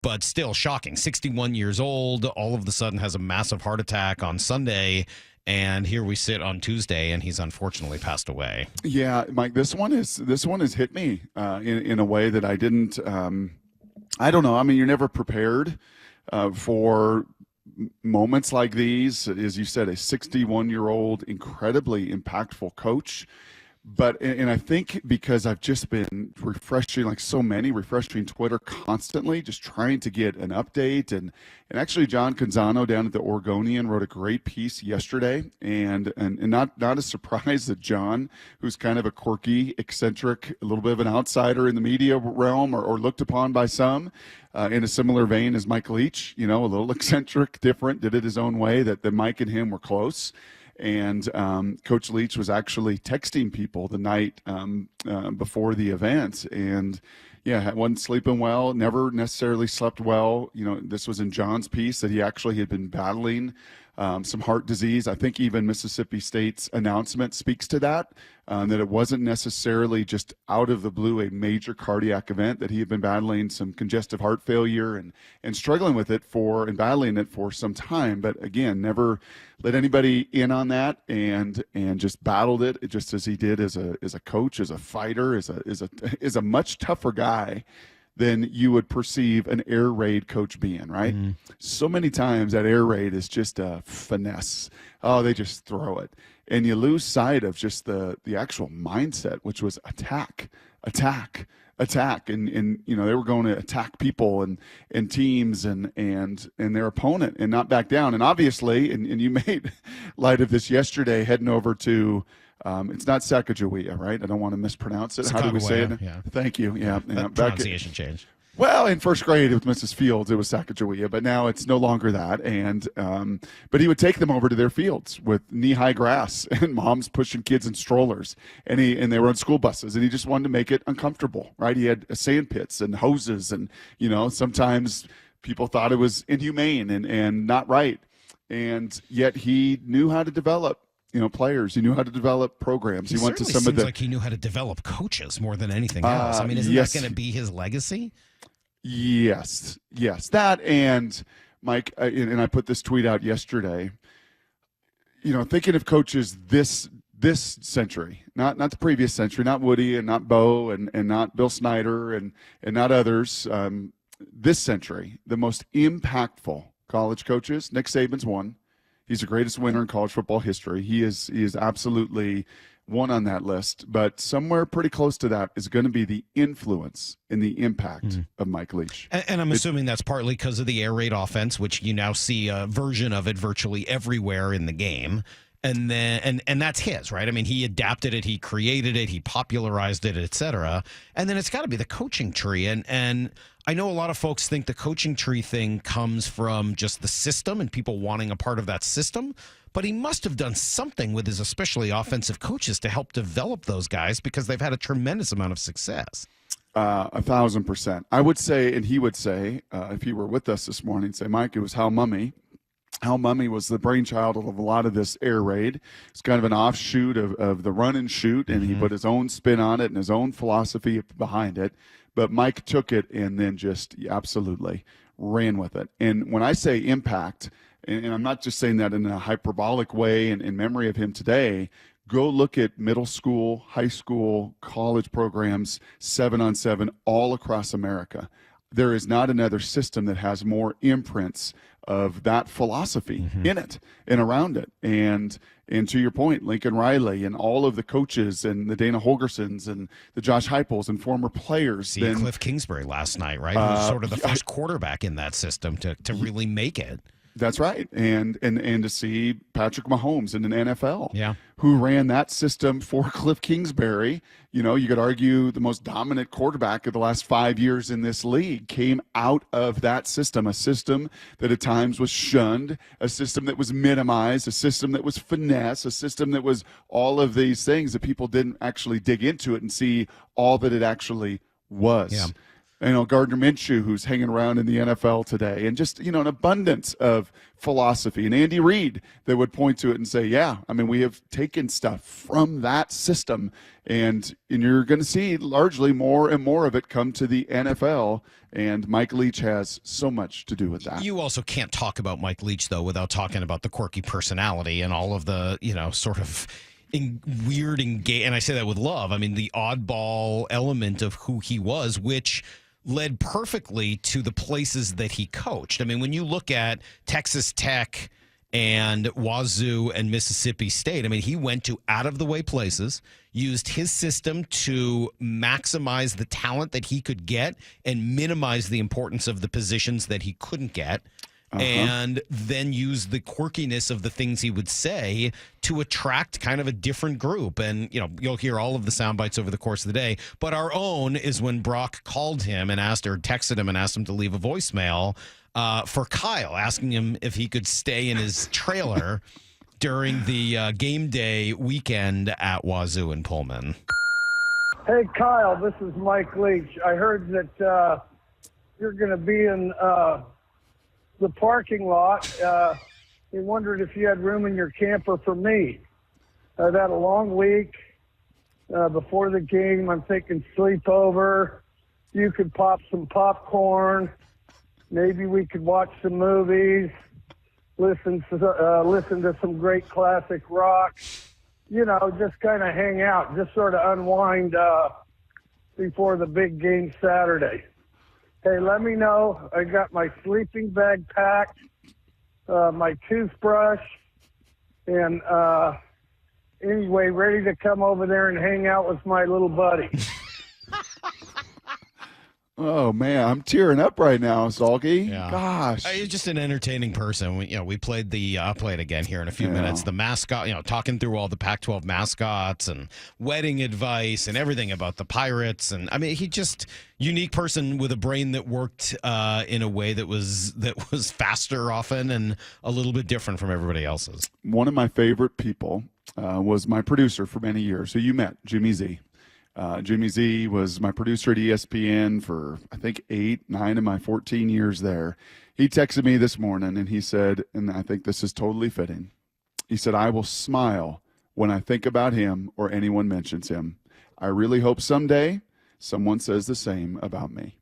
but still shocking. 61 years old, all of a sudden has a massive heart attack on Sunday. And here we sit on Tuesday, and he's unfortunately passed away. Yeah, Mike, this one has hit me in a way that I didn't. I don't know. I mean, you're never prepared for moments like these. As you said, a 61-year-old, incredibly impactful coach. But, and I think because I've just been refreshing, like so many, refreshing Twitter constantly, just trying to get an update. And actually, John Canzano down at the Oregonian wrote a great piece yesterday. And not a surprise that John, who's kind of a quirky, eccentric, a little bit of an outsider in the media realm, or looked upon by some, in a similar vein as Mike Leach, a little eccentric, different, did it his own way, that Mike and him were close. And Coach Leach was actually texting people the night before the event. And, yeah, wasn't sleeping well, never necessarily slept well. This was in John's piece that he actually had been battling some heart disease. I think even Mississippi State's announcement speaks to that, that it wasn't necessarily just out of the blue a major cardiac event, that he had been battling some congestive heart failure and struggling with it and battling it for some time. But again, never let anybody in on that, and just battled it just as he did as a coach, as a fighter, as a much tougher guy than you would perceive an air raid coach being, right? Mm-hmm. So many times that air raid is just a finesse. Oh, they just throw it. And you lose sight of just the actual mindset, which was attack. And they were going to attack people and teams and their opponent and not back down. And obviously, and you made light of this yesterday, heading over to it's not Sacagawea, right? I don't want to mispronounce it. How do we say it? Yeah. Thank you. Yeah. Pronunciation change. Well, in first grade with Mrs. Fields, it was Sacagawea, but now it's no longer that. And but he would take them over to their fields with knee-high grass and moms pushing kids in strollers, and they were on school buses, and he just wanted to make it uncomfortable, right? He had sand pits and hoses, and sometimes people thought it was inhumane and not right, and yet he knew how to develop players. He knew how to develop programs. He went to some of the. Like he knew how to develop coaches more than anything else. I mean, isn't that going to be his legacy? Yes. That, and Mike, and I put this tweet out yesterday. Thinking of coaches this century, not the previous century, not Woody and not Bo and not Bill Snyder and not others. This century, the most impactful college coaches. Nick Saban's one. He's the greatest winner in college football history. He is absolutely one on that list. But somewhere pretty close to that is going to be the influence and the impact of Mike Leach. And I'm assuming that's partly because of the air raid offense, which you now see a version of it virtually everywhere in the game. And then and that's his, right? I mean, he adapted it, he created it, he popularized it, et cetera. And then it's got to be the coaching tree. And I know a lot of folks think the coaching tree thing comes from just the system and people wanting a part of that system. But he must have done something with his especially offensive coaches to help develop those guys, because they've had a tremendous amount of success. 1,000%. I would say, and he would say, if he were with us this morning, say, Mike, it was Hal Mumme. Hal Mumme was the brainchild of a lot of this air raid. It's kind of an offshoot of the run and shoot, and he put his own spin on it and his own philosophy behind it. But Mike took it and then just absolutely ran with it. And when I say impact, and I'm not just saying that in a hyperbolic way in memory of him today, go look at middle school, high school, college programs, 7-on-7 all across America. There is not another system that has more imprints of that philosophy in it and around it. And to your point, Lincoln Riley and all of the coaches and the Dana Holgersons and the Josh Heupels and former players. See Cliff Kingsbury last night, right? Who was sort of the first quarterback in that system to really make it. That's right. And to see Patrick Mahomes in an NFL who ran that system for Cliff Kingsbury, you could argue the most dominant quarterback of the last 5 years in this league came out of that system, a system that at times was shunned, a system that was minimized, a system that was finesse, a system that was all of these things that people didn't actually dig into it and see all that it actually was. Yeah. Gardner Minshew, who's hanging around in the NFL today, and just, an abundance of philosophy. And Andy Reid, they would point to it and say, yeah, I mean, we have taken stuff from that system, and you're going to see largely more and more of it come to the NFL, and Mike Leach has so much to do with that. You also can't talk about Mike Leach, though, without talking about the quirky personality and all of the, sort of weird and I say that with love. I mean, the oddball element of who he was, which led perfectly to the places that he coached. I mean, when you look at Texas Tech and Wazoo and Mississippi State, I mean, he went to out-of-the-way places, used his system to maximize the talent that he could get and minimize the importance of the positions that he couldn't get. And then use the quirkiness of the things he would say to attract kind of a different group. And, you'll hear all of the sound bites over the course of the day. But our own is when Brock called him and texted him and asked him to leave a voicemail for Kyle, asking him if he could stay in his trailer during the game day weekend at Wazoo and Pullman. Hey, Kyle, this is Mike Leach. I heard that you're going to be in the parking lot. He wondered if you had room in your camper for me. I've had a long week before the game. I'm thinking sleepover. You could pop some popcorn. Maybe we could watch some movies, listen to some great classic rock. Just kind of hang out, just sort of unwind before the big game Saturday. Hey, let me know. I got my sleeping bag packed, my toothbrush, and anyway, ready to come over there and hang out with my little buddy. Oh, man, I'm tearing up right now, Salky. Yeah. Gosh. He's just an entertaining person. We played I'll play it again here in a few minutes. The mascot, talking through all the Pac-12 mascots and wedding advice and everything about the Pirates. And I mean, he just unique person with a brain that worked in a way that was faster often and a little bit different from everybody else's. One of my favorite people was my producer for many years, who you met, Jimmy Z. Jimmy Z was my producer at ESPN for, I think, 8, 9 of my 14 years there. He texted me this morning and he said, and I think this is totally fitting, he said, I will smile when I think about him or anyone mentions him. I really hope someday someone says the same about me.